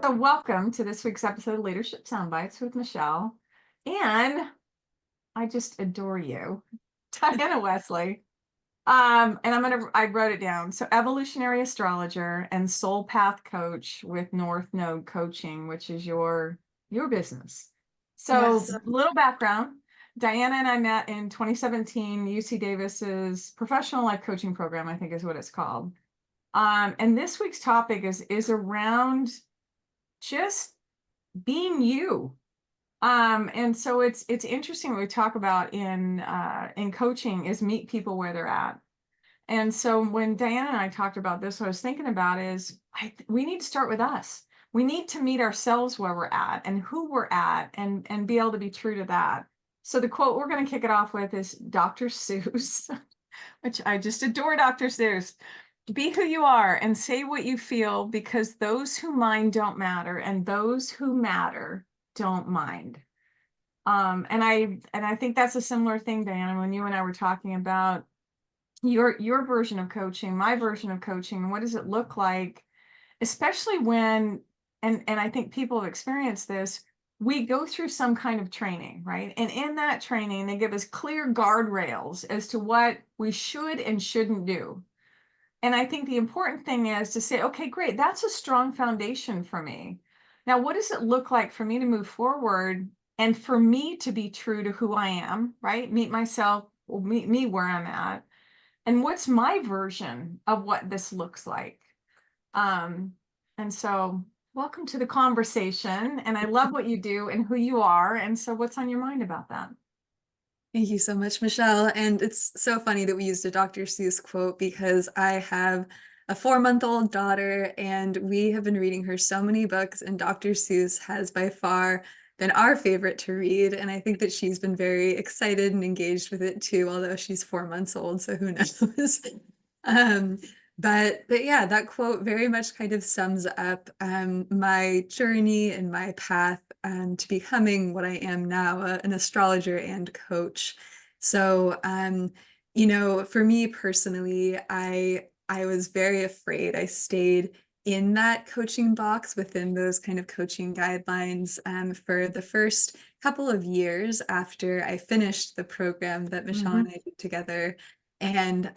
So welcome to this week's episode of Leadership Soundbites with Michelle. And I just adore you, Diana Wesley. And I wrote it down. So evolutionary astrologer and soul path coach with North Node Coaching, which is your business. So Yes. little background. Diana and I met in 2017, UC Davis's professional life coaching program, I think is what it's called. And this week's topic is around just being you. And so it's interesting what we talk about in coaching is meet people where they're at. And so when Diana and I talked about this, what I was thinking about is we need to start with us. We need to meet ourselves where we're at and who we're at and be able to be true to that. So the quote we're going to kick it off with is Dr. Seuss, which I just adore Dr. Seuss. Be who you are and say what you feel, because those who mind don't matter and those who matter don't mind. And I think that's a similar thing, Diana, when you and I were talking about your version of coaching, my version of coaching, and what does it look like, especially when, and I think people have experienced this, we go through some kind of training, right? And in that training, they give us clear guardrails as to what we should and shouldn't do. And I think the important thing is to say, okay, great, that's a strong foundation for me. Now, what does it look like for me to move forward and for me to be true to who I am, right? Meet myself, or meet me where I'm at. And what's my version of what this looks like? And so welcome to the conversation. And I love what you do and who you are. And so what's on your mind about that? Thank you so much, Michelle. And it's so funny that we used a Dr. Seuss quote because I have a 4-month-old daughter and we have been reading her so many books, and Dr. Seuss has by far been our favorite to read. And I think that she's been very excited and engaged with it too, although she's 4 months old, so who knows? Um, but yeah, that quote very much kind of sums up my journey and my path to becoming what I am now, an astrologer and coach. So, for me personally, I was very afraid. I stayed in that coaching box within those kind of coaching guidelines for the first couple of years after I finished the program that Michelle and I did together. And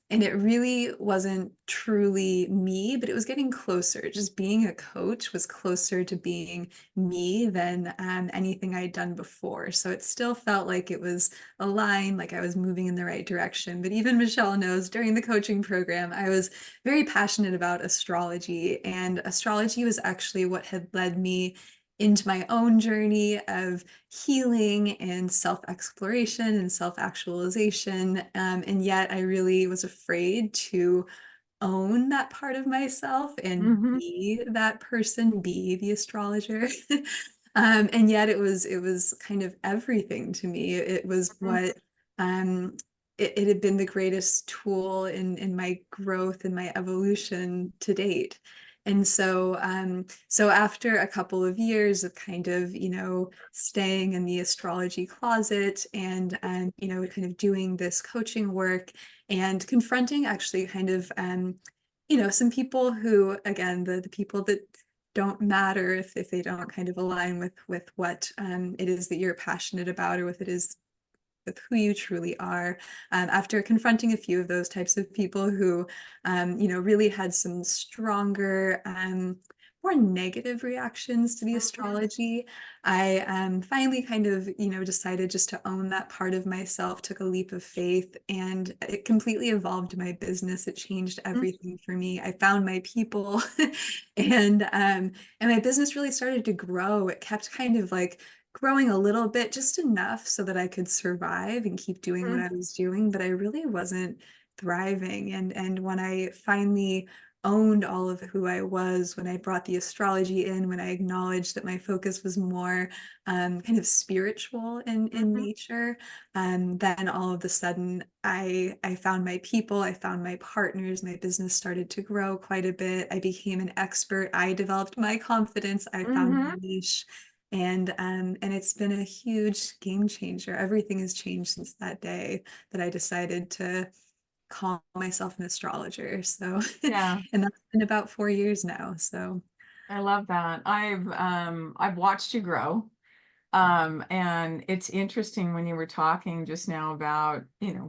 it really wasn't truly me, but it was getting closer. Just being a coach was closer to being me than anything I'd done before. So it still felt like it was aligned, like I was moving in the right direction. But even Michelle knows during the coaching program, I was very passionate about astrology, and astrology was actually what had led me into my own journey of healing and self-exploration and self-actualization. And yet I really was afraid to own that part of myself and Mm-hmm. be that person, be the astrologer. And yet it was kind of everything to me. It was what um, it had been the greatest tool in my growth and my evolution to date. And so after a couple of years of kind of, staying in the astrology closet and, kind of doing this coaching work and confronting actually kind of, some people who, again, the people that don't matter if they don't kind of align with what it is that you're passionate about or with it is with who you truly are. After confronting a few of those types of people who, really had some stronger, more negative reactions to the astrology, I finally kind of, decided just to own that part of myself, took a leap of faith, and it completely evolved my business. It changed everything for me. I found my people and my business really started to grow. It kept kind of like growing a little bit, just enough so that I could survive and keep doing what I was doing, but I really wasn't thriving. And when I finally owned all of who I was, when I brought the astrology in, when I acknowledged that my focus was more kind of spiritual in nature, then all of a sudden I found my people, I found my partners, my business started to grow quite a bit. I became an expert. I developed my confidence. I found Mm-hmm. my niche. And it's been a huge game changer. Everything has changed since that day that I decided to call myself an astrologer. So, Yeah. and that's been about 4 years now. So, I love that. I've watched you grow. And it's interesting when you were talking just now about,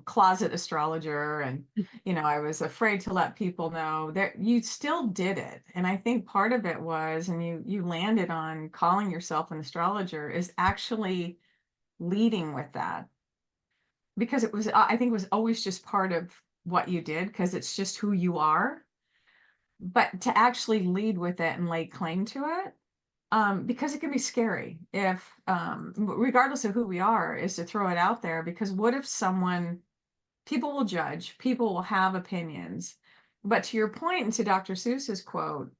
closet astrologer and, I was afraid to let people know that you still did it. And I think part of it was, and you landed on calling yourself an astrologer is actually leading with that because it was, I think it was always just part of what you did because it's just who you are. But to actually lead with it and lay claim to it, because it can be scary if, regardless of who we are, is to throw it out there. Because what if people will judge, people will have opinions. But to your point, and to Dr. Seuss's quote,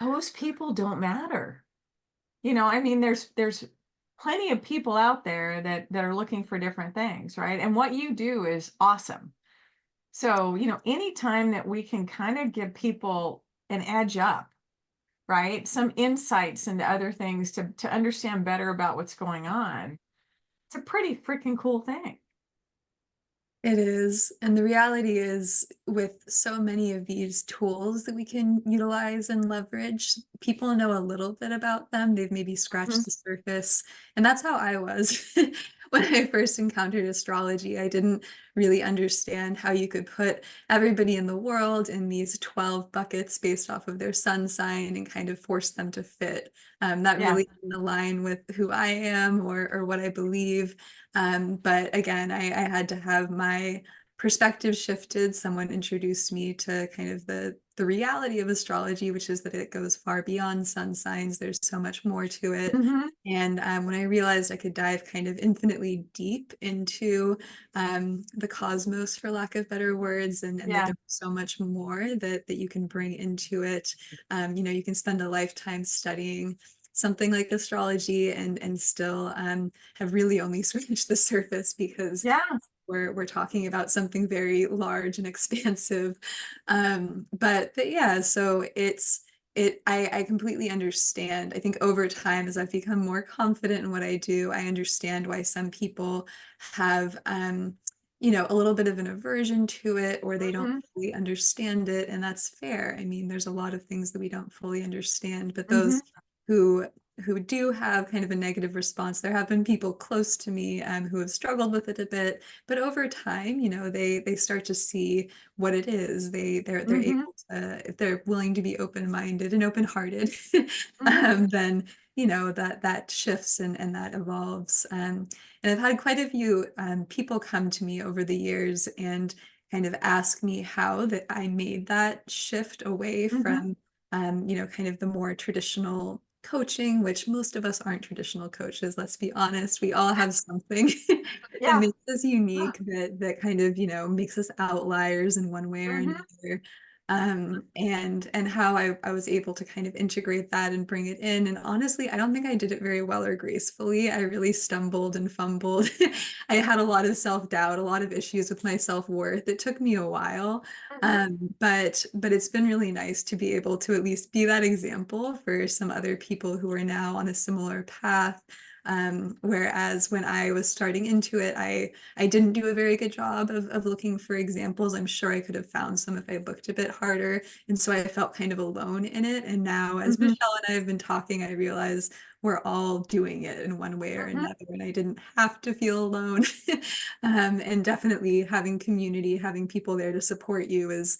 those people don't matter. I mean, there's plenty of people out there that are looking for different things, right? And what you do is awesome. So, anytime that we can kind of give people an edge up, right? Some insights into other things to understand better about what's going on. It's a pretty freaking cool thing. It is. And the reality is, with so many of these tools that we can utilize and leverage, people know a little bit about them. They've maybe scratched Mhm. the surface. And that's how I was when I first encountered astrology. I didn't really understand how you could put everybody in the world in these 12 buckets based off of their sun sign and kind of force them to fit. That Yeah. really didn't align with who I am or what I believe. But again, I had to have my perspective shifted. Someone introduced me to kind of the reality of astrology, which is that it goes far beyond sun signs. There's so much more to it. Hmm. And when I realized I could dive kind of infinitely deep into the cosmos, for lack of better words, and that Yeah. there's so much more that you can bring into it. You can spend a lifetime studying something like astrology and still have really only scratched the surface because Yeah. we're talking about something very large and expansive. But yeah, so I completely understand. I think over time, as I've become more confident in what I do, I understand why some people have a little bit of an aversion to it, or they don't Hmm. fully understand it, and that's fair. I mean, there's a lot of things that we don't fully understand, but Hmm. those who who do have kind of a negative response. There have been people close to me who have struggled with it a bit, but over time, they start to see what it is. They're Hmm. able to, if they're willing to be open-minded and open-hearted, Hmm. then that shifts and that evolves. And I've had quite a few people come to me over the years and kind of ask me how that I made that shift away Hmm. from kind of the more traditional coaching, which most of us aren't traditional coaches, let's be honest. We all have something that Yeah. makes us unique, that kind of, makes us outliers in one way or Hmm. another. And how I was able to kind of integrate that and bring it in. And honestly, I don't think I did it very well or gracefully. I really stumbled and fumbled. I had a lot of self-doubt, a lot of issues with my self-worth. It took me a while. Hmm. But it's been really nice to be able to at least be that example for some other people who are now on a similar path. Whereas when I was starting into it, I didn't do a very good job of looking for examples. I'm sure I could have found some if I looked a bit harder. And so I felt kind of alone in it. And now, as Hmm. Michelle and I have been talking, I realize we're all doing it in one way or Hmm. another. And I didn't have to feel alone. And definitely having community, having people there to support you is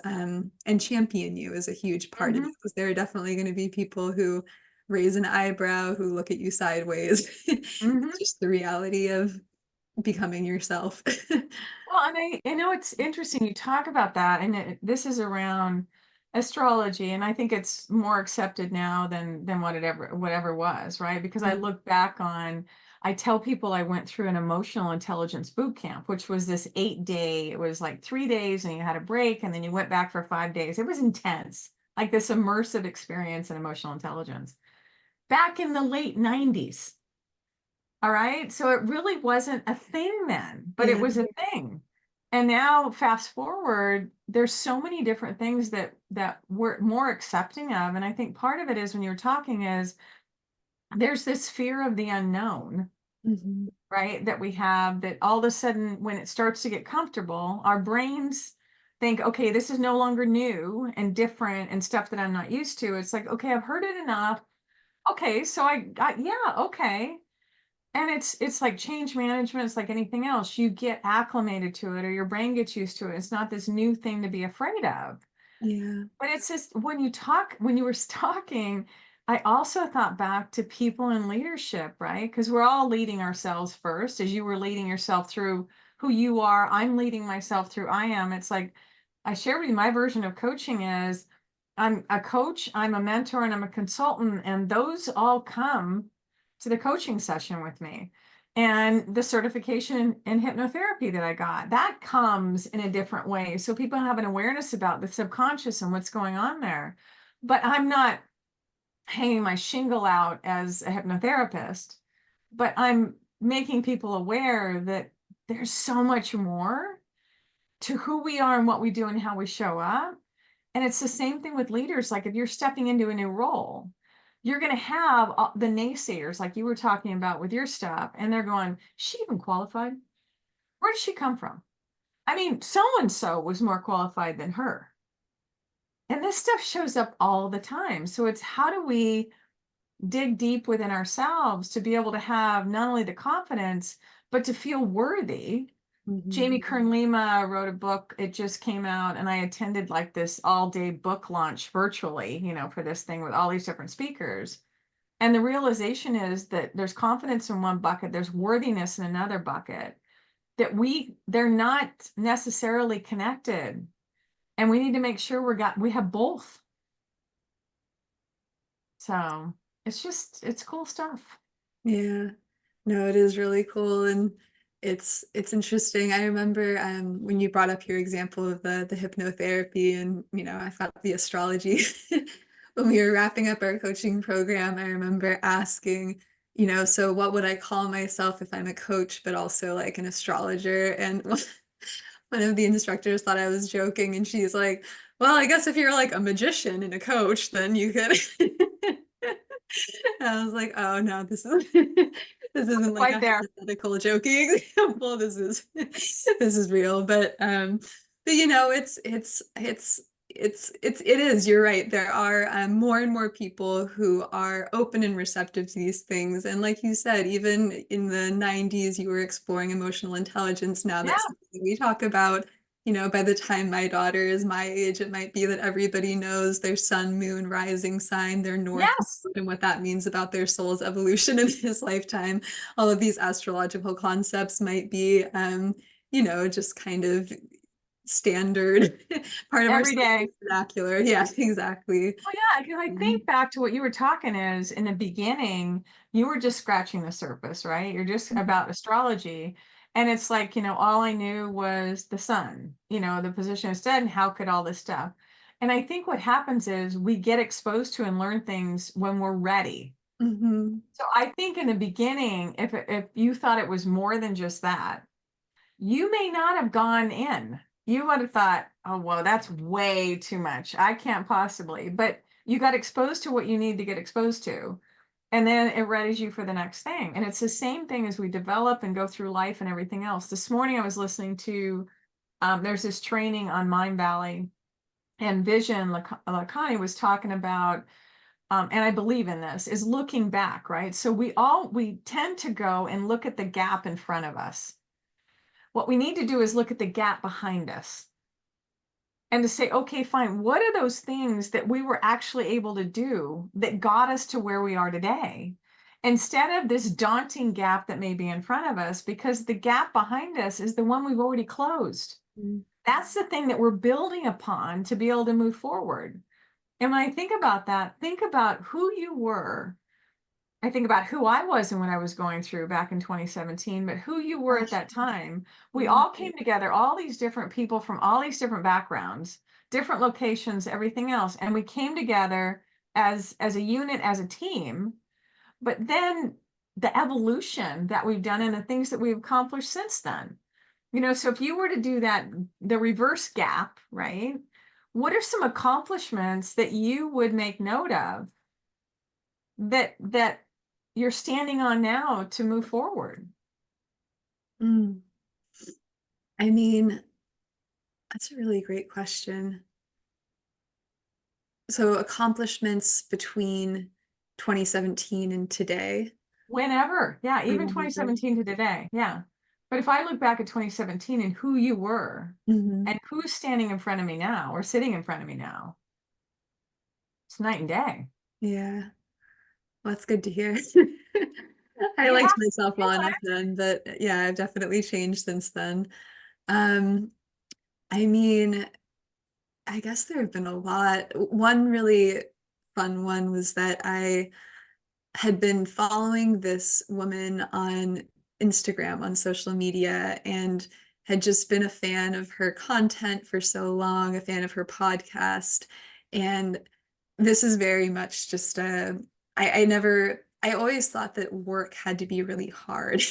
and champion you is a huge part of Hmm. it, because there are definitely going to be people who raise an eyebrow, who look at you sideways. Hmm. It's just the reality of becoming yourself. Well, and I know it's interesting you talk about that, and this is around astrology, and I think it's more accepted now than whatever was, right? Because I look back on, I tell people I went through an emotional intelligence boot camp, which was this 8 day. It was like 3 days, and you had a break, and then you went back for 5 days. It was intense, like this immersive experience in emotional intelligence back in the late 90s. All right. So it really wasn't a thing then, but it Yeah. was a thing. And now fast forward, there's so many different things that we're more accepting of. And I think part of it is when you're talking is there's this fear of the unknown, Mhm. right? That we have that all of a sudden when it starts to get comfortable, our brains, think, okay, this is no longer new and different and stuff that I'm not used to. It's like, okay, I've heard it enough. Okay, so yeah, okay. And it's like change management. It's like anything else. You get acclimated to it, or your brain gets used to it. It's not this new thing to be afraid of. Yeah. But it's just when you were talking, I also thought back to people in leadership, right? Because we're all leading ourselves first, as you were leading yourself through who you are. I'm leading myself through I am. It's like I share with you my version of coaching is I'm a coach, I'm a mentor, and I'm a consultant, and those all come to the coaching session with me. And the certification in hypnotherapy that I got, that comes in a different way. So people have an awareness about the subconscious and what's going on there. But I'm not hanging my shingle out as a hypnotherapist, but I'm making people aware that there's so much more to who we are and what we do and how we show up. And it's the same thing with leaders. Like if you're stepping into a new role, you're going to have the naysayers, like you were talking about with your stuff, and they're going, she even qualified? Where did she come from? I mean, so and so was more qualified than her. And this stuff shows up all the time. So it's how do we dig deep within ourselves to be able to have not only the confidence, but to feel worthy. Jamie Kern Lima wrote a book. It just came out, and I attended like this all-day book launch virtually, for this thing with all these different speakers. And the realization is that there's confidence in one bucket, there's worthiness in another bucket, that they're not necessarily connected. And we need to make sure we have both. So it's cool stuff. Yeah. No, it is really cool, and it's interesting. I remember when you brought up your example of the hypnotherapy, and I thought the astrology when we were wrapping up our coaching program. I remember asking, so what would I call myself if I'm a coach, but also like an astrologer? And one of the instructors thought I was joking, and she's like, well, I guess if you're like a magician and a coach, then you could. I was like, oh no, this isn't like Right a there. hypothetical joking example. This is real. But it is, you're right. There are more and more people who are open and receptive to these things. And like you said, even in the 90s, you were exploring emotional intelligence. Now Yeah. that's something we talk about. By the time my daughter is my age, it might be that everybody knows their sun, moon, rising sign, their north Yes. node, and what that means about their soul's evolution in this lifetime. All of these astrological concepts might be, just kind of standard part of our Every day. vernacular. Yeah, exactly. Well, yeah, because I think back to what you were talking is in the beginning, you were just scratching the surface, right? You're just about astrology. And it's like, all I knew was the sun, the position instead, and how could all this stuff. And I think what happens is we get exposed to and learn things when we're ready. Mm-hmm. So I think in the beginning, if you thought it was more than just that, you may not have gone in. You would have thought, oh, well, that's way too much. I can't possibly. But you got exposed to what you need to get exposed to. And then it readies you for the next thing. And it's the same thing as we develop and go through life and everything else. This morning I was listening to, there's this training on Mind Valley, and Vision Lacani was talking about, and I believe in this, is looking back, right? So we tend to go and look at the gap in front of us. What we need to do is look at the gap behind us and to say, okay, fine, what are those things that we were actually able to do that got us to where we are today? Instead of this daunting gap that may be in front of us, because the gap behind us is the one we've already closed. That's the thing that we're building upon to be able to move forward. And when I think about that, think about who you were. I think about who I was and when I was going through back in 2017, but who you were at that time. We all came together, all these different people from all these different backgrounds, different locations, everything else. And we came together as a unit, as a team. But then the evolution that we've done and the things that we've accomplished since then. So if you were to do that, the reverse gap, right? What are some accomplishments that you would make note of that you're standing on now to move forward? Mm. I mean, That's a really great question. So accomplishments between 2017 and today. Whenever, yeah, even Whenever. 2017 to today, yeah. But if I look back at 2017 and who you were Mhm. and who's standing in front of me now or sitting in front of me now, it's night and day. Yeah. Well, that's good to hear. I You liked have to myself feel well enough it. then, but yeah, I've definitely changed since then. Um, I mean, I guess there have been a lot. One really fun one was that I had been following this woman on Instagram, on social media, and had just been a fan of her content for so long, a fan of her podcast. And this is very much just I always thought that work had to be really hard.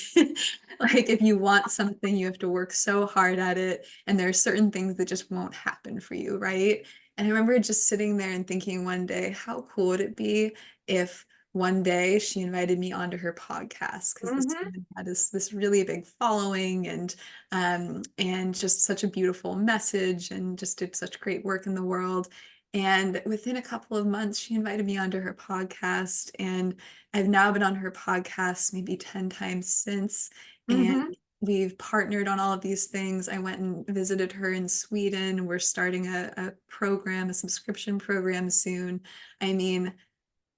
Like if you want something, you have to work so hard at it, and there are certain things that just won't happen for you, right? And I remember just sitting there and thinking one day, how cool would it be if one day she invited me onto her podcast, because this Mm-hmm. woman had this really big following, and just such a beautiful message, and just did such great work in the world. And within a couple of months, she invited me onto her podcast, and I've now been on her podcast maybe 10 times since. And Mm-hmm. we've partnered on all of these things. I went and visited her in Sweden. We're starting a program, a subscription program soon. I mean,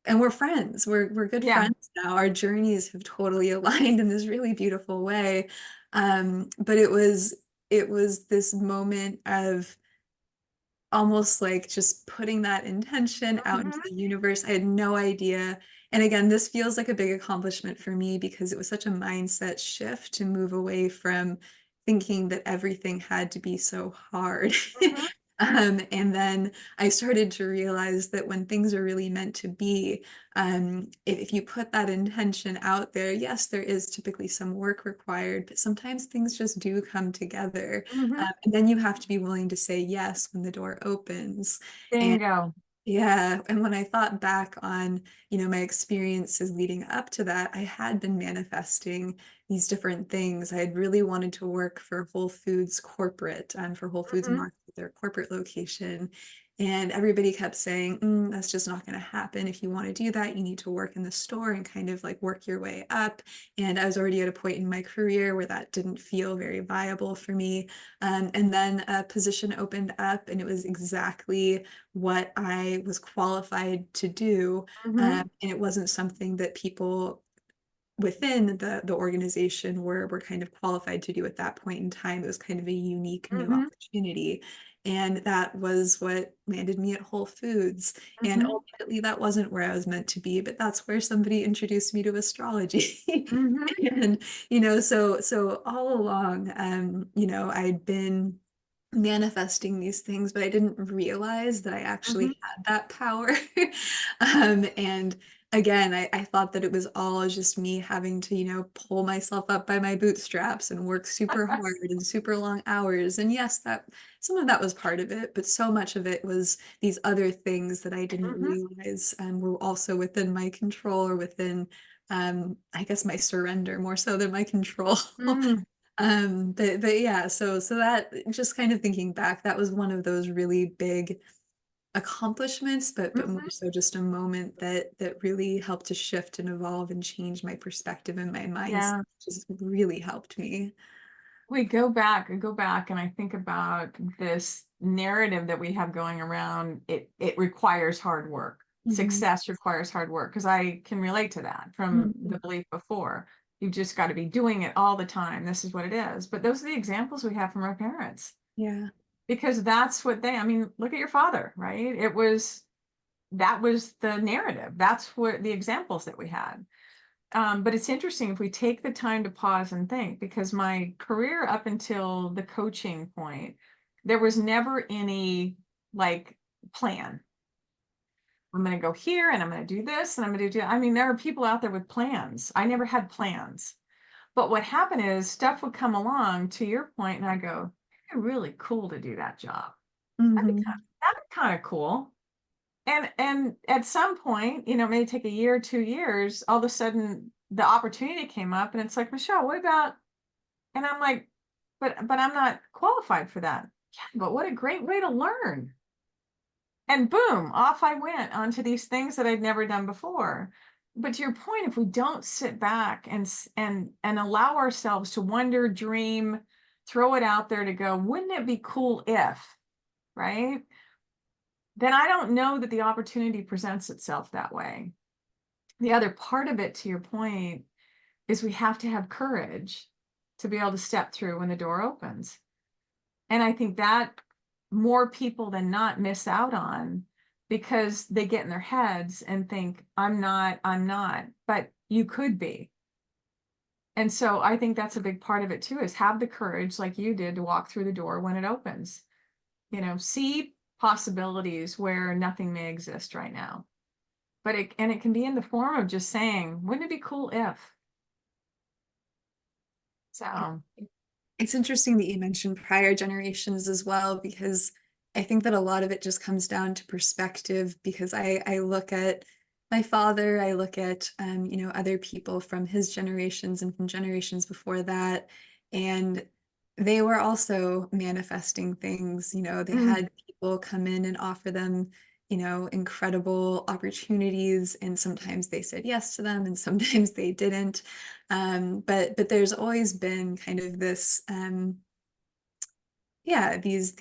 and we're friends. We're good Yeah. friends now. Our journeys have totally aligned in this really beautiful way. But it was this moment of almost like just putting that intention out into Mm-hmm. the universe. I had no idea. And again, this feels like a big accomplishment for me because it was such a mindset shift to move away from thinking that everything had to be so hard. Mm-hmm. And then I started to realize that when things are really meant to be, if you put that intention out there, yes, there is typically some work required, but sometimes things just do come together. Mm-hmm. And then you have to be willing to say yes when the door opens. And Bingo. yeah, and when I thought back on, my experiences leading up to that, I had been manifesting these different things. I had really wanted to work for Whole Foods corporate, for Whole Foods Mm-hmm. Market, their corporate location. And everybody kept saying, that's just not going to happen. If you want to do that, you need to work in the store and kind of like work your way up. And I was already at a point in my career where that didn't feel very viable for me. And then a position opened up, and it was exactly what I was qualified to do. Mm-hmm. And it wasn't something that people within the organization were kind of qualified to do at that point in time. It was kind of a unique new Mm-hmm. opportunity. And that was what landed me at Whole Foods. And Mm-hmm. ultimately, that wasn't where I was meant to be, but that's where somebody introduced me to astrology. Mm-hmm. And, so all along, I'd been manifesting these things, but I didn't realize that I Mm-hmm. actually had that power. And again, I thought that it was all just me having to, pull myself up by my bootstraps and work super hard and super long hours. And yes, that some of that was part of it, but so much of it was these other things that I didn't Mm-hmm. realize were also within my control, or within, I guess, my surrender more so than my control. Mm-hmm. But yeah, so that, just kind of thinking back, that was one of those really big accomplishments, but more Mm-hmm. so just a moment that really helped to shift and evolve and change my perspective and my mindset, Yeah. just really helped me. I go back and I think about this narrative that we have going around. It requires hard work. Mhm. Success requires hard work because I can relate to that from Mhm. the belief before. You've just got to be doing it all the time. This is what it is. But those are the examples we have from our parents Yeah. because that's what I mean, look at your father, right? That was the narrative. That's what the examples that we had. But it's interesting if we take the time to pause and think, because my career up until the coaching point, there was never any like plan. I'm going to go here and I'm going to do this and I'm going to do, I mean, there are people out there with plans. I never had plans. But what happened is stuff would come along to your point, and I go, it'd be really cool to do that job. Mhm. That'd be kind of cool. And at some point, it may take a year, 2 years, all of a sudden the opportunity came up and it's like, Michelle, what about, and I'm like, but I'm not qualified for that. Yeah, but what a great way to learn. And boom, off I went onto these things that I'd never done before. But to your point, if we don't sit back and allow ourselves to wonder, dream, throw it out there to go, wouldn't it be cool if, right? Then I don't know that the opportunity presents itself that way. The other part of it, to your point, is we have to have courage to be able to step through when the door opens. And I think that more people than not miss out on, because they get in their heads and think, I'm not, but you could be. And so I think that's a big part of it too, is have the courage like you did to walk through the door when it opens. See possibilities where nothing may exist right now. But it can be in the form of just saying, wouldn't it be cool if? So, It's interesting that you mentioned prior generations as well, because I think that a lot of it just comes down to perspective, because I look at my father, I look at other people from his generations and from generations before that, and they were also manifesting things. They mm, had people come in and offer them incredible opportunities, and sometimes they said yes to them and sometimes they didn't. But there's always been kind of this yeah, these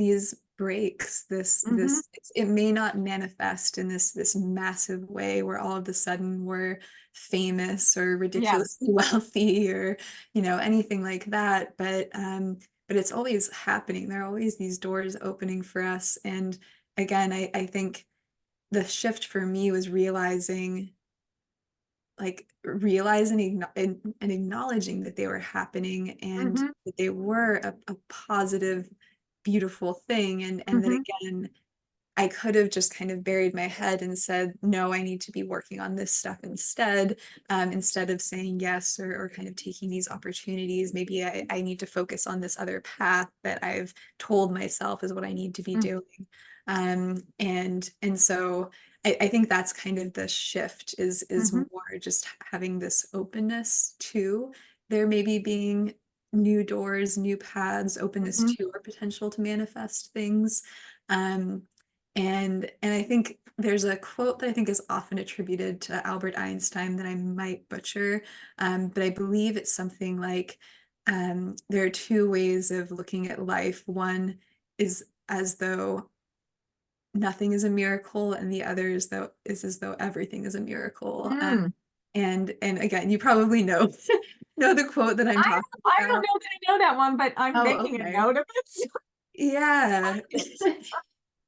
breaks, mm-hmm, it may not manifest in this massive way where all of a sudden we're famous or yes. ridiculously wealthy, or anything like that, but it's always happening. There are always these doors opening for us. And again, I think the shift for me was realizing and acknowledging that they were happening, and Mm-hmm, that they were a positive, beautiful thing. And that, mm-hmm, again, I could have just kind of buried my head and said, no, I need to be working on this stuff instead of saying yes, or kind of taking these opportunities. Maybe I need to focus on this other path that I've told myself is what I need to be doing. And so I think that's kind of the shift, is mm-hmm, more just having this openness to there maybe being new doors, new paths, openness mm-hmm, to our potential to manifest things. Um, and I think there's a quote that I think is often attributed to Albert Einstein that I might butcher, but I believe it's something like, there are two ways of looking at life. One is as though nothing is a miracle, and the other is as though everything is a miracle. mm. And again, you probably know know the quote that I'm I talking I don't about. know that I know that one, but I'm Oh, making a okay. note of it. Yeah.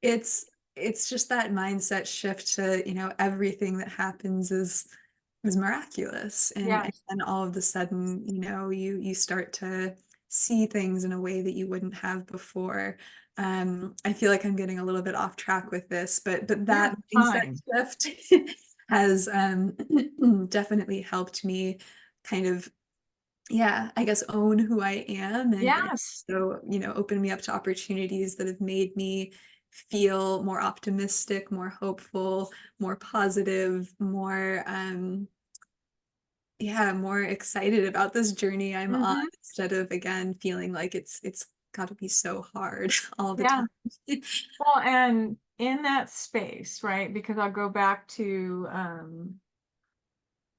It's it's just that mindset shift to, everything that happens is miraculous. And Yes. then all of a sudden, you start to see things in a way that you wouldn't have before. I feel like I'm getting a little bit off track with this, but You're that mindset fine. shift has definitely helped me kind of, yeah, I guess, own who I am, and Yes. so, open me up to opportunities that have made me feel more optimistic, more hopeful, more positive, more yeah, more excited about this journey I'm on, Mm-hmm. instead of, again, feeling like it's got to be so hard all the Yeah. time. Well, and in that space, right? Because I'll go back to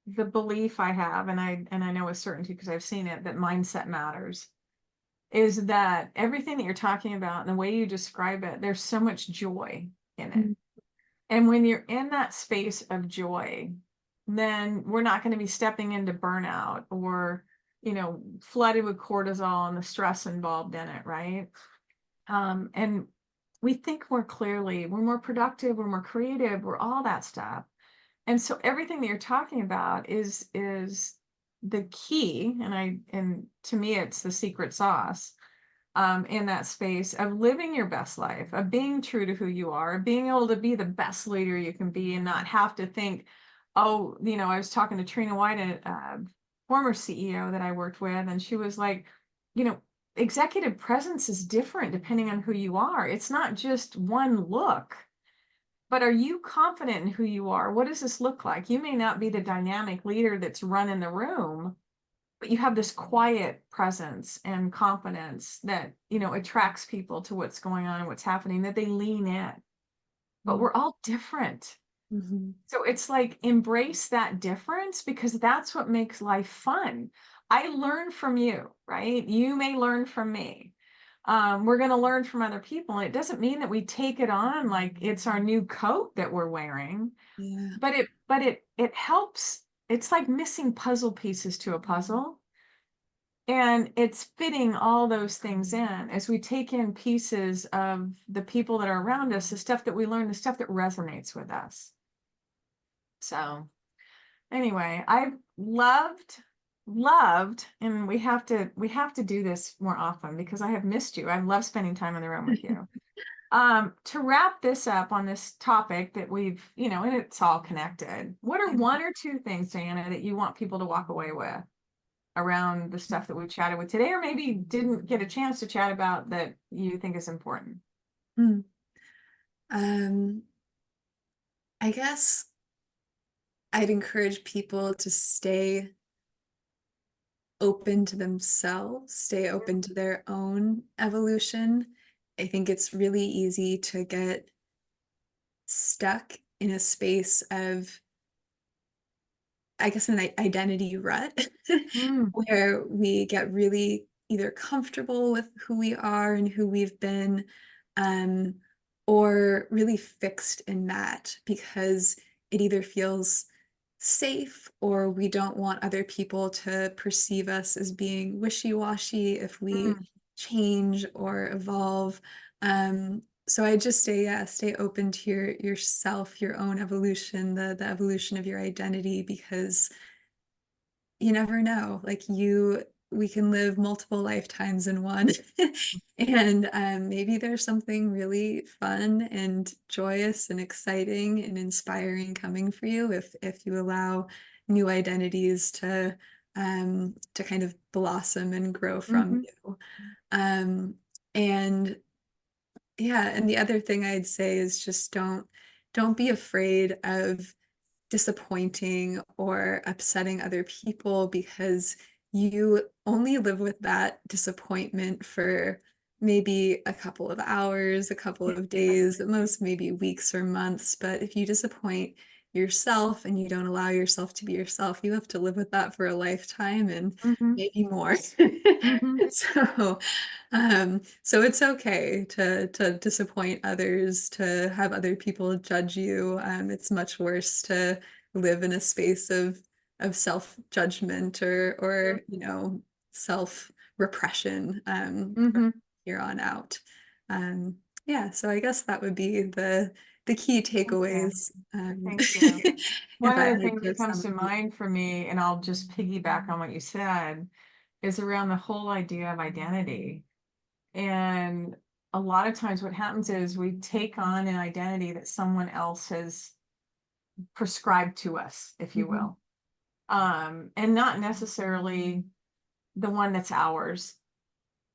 the belief I have, and I know with certainty because I've seen it, that mindset matters. Is that everything that you're talking about and the way you describe it, there's so much joy in it. Mm, And when you're in that space of joy, then we're not going to be stepping into burnout or, flooded with cortisol and the stress involved in it, right? And we think more clearly, we're more productive, we're more creative, we're all that stuff. And so everything that you're talking about is the key, and to me it's the secret sauce, in that space of living your best life, of being true to who you are, of being able to be the best leader you can be and not have to think, oh, I was talking to Trina White, a former CEO that I worked with, and she was like, you know, executive presence is different depending on who you are. It's not just one look, but are you confident in who you are? What does this look like? You may not be the dynamic leader that's running the room, but you have this quiet presence and confidence that, attracts people to what's going on and what's happening, that they lean in. But we're all different. Mhm. So it's like embrace that difference, because that's what makes life fun. I learn from you, right? You may learn from me. We're going to learn from other people. And it doesn't mean that we take it on like it's our new coat that we're wearing, Yeah. but it helps. It's like missing puzzle pieces to a puzzle. And it's fitting all those things in as we take in pieces of the people that are around us, the stuff that we learn, the stuff that resonates with us. So anyway, I've loved, and we have to do this more often because I have missed you. I love spending time in the room with you. To wrap this up on this topic that we've, and it's all connected. What are one or two things, Diana, that you want people to walk away with around the stuff that we chatted with today, or maybe didn't get a chance to chat about that you think is important? Mm. I guess I'd encourage people to stay open to themselves, stay open to their own evolution. I think it's really easy to get stuck in a space of, I guess, an identity rut Mm, where we get really either comfortable with who we are and who we've been, um, or really fixed in that because it either feels safe or we don't want other people to perceive us as being wishy-washy if we mm, change or evolve. So I just say, yeah, stay open to yourself, your own evolution, the evolution of your identity, because you never know. We can live multiple lifetimes in one. And maybe there's something really fun and joyous and exciting and inspiring coming for you if you allow new identities to kind of blossom and grow from mhm, you. Um, and yeah, and the other thing I'd say is just don't be afraid of disappointing or upsetting other people, because you only live with that disappointment for maybe a couple of hours, a couple of days, at most maybe weeks or months. But if you disappoint yourself and you don't allow yourself to be yourself, you have to live with that for a lifetime and mhm, maybe more. mhm, So, so it's okay to disappoint others, to have other people judge you. It's much worse to live in a space of self-judgment or self-repression from mhm. here on out. Um, yeah, so I guess that would be the key Thank you. takeaways, Thank you. if One I of the had things to that comes sum to it. mind for me, and I'll just piggyback on what you said, is around the whole idea of identity. And a lot of times what happens is we take on an identity that someone else has prescribed to us, if you Mhm. will. And not necessarily the one that's ours.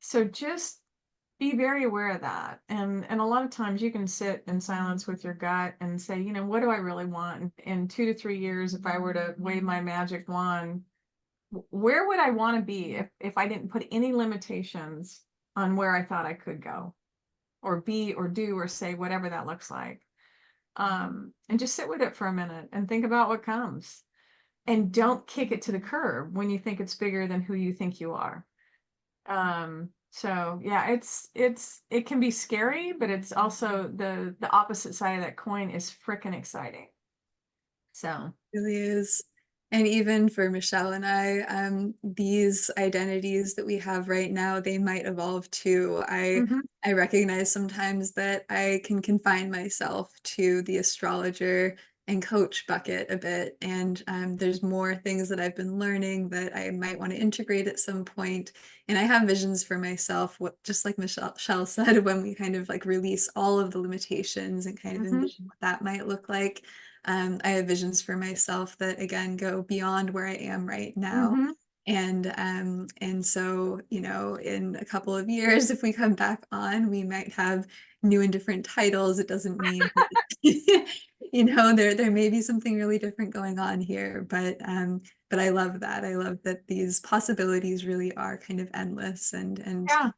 So just be very aware of that. And a lot of times you can sit in silence with your gut and say, what do I really want in 2 to 3 years? If I were to wave my magic wand, where would I want to be if I didn't put any limitations on where I thought I could go or be or do or say, whatever that looks like. And just sit with it for a minute and think about what comes. And don't kick it to the curb when you think it's bigger than who you think you are. So yeah, it can be scary, but it's also the opposite side of that coin is freaking exciting. So Really is. And even for Michelle and I, these identities that we have right now, they might evolve too. mhm, I recognize sometimes that I can confine myself to the astrologer and coach bucket a bit. And there's more things that I've been learning that I might want to integrate at some point. And I have visions for myself, just like Michelle said, when we kind of like release all of the limitations and kind of mhm, envision what that might look like. I have visions for myself that again go beyond where I am right now. mhm, And so, in a couple of years, if we come back on, we might have new and different titles. It doesn't mean that You know, there may be something really different going on here, but I love that. I love that these possibilities really are kind of endless Yeah,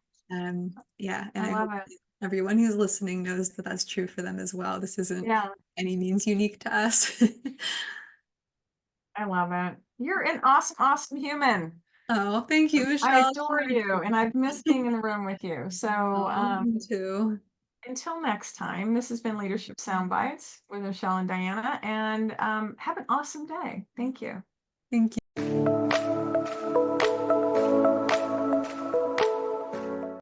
yeah, and I I love hope it. everyone who's listening knows that that's true for them as well. This isn't Yeah, any means unique to us. I love it. You're an awesome, awesome human. Oh, thank you, I Michelle. adore you, and I've missed being in the room with you. So, Oh, me too. until next time, this has been Leadership Soundbites with Michelle and Diana, and have an awesome day. Thank you. Thank you.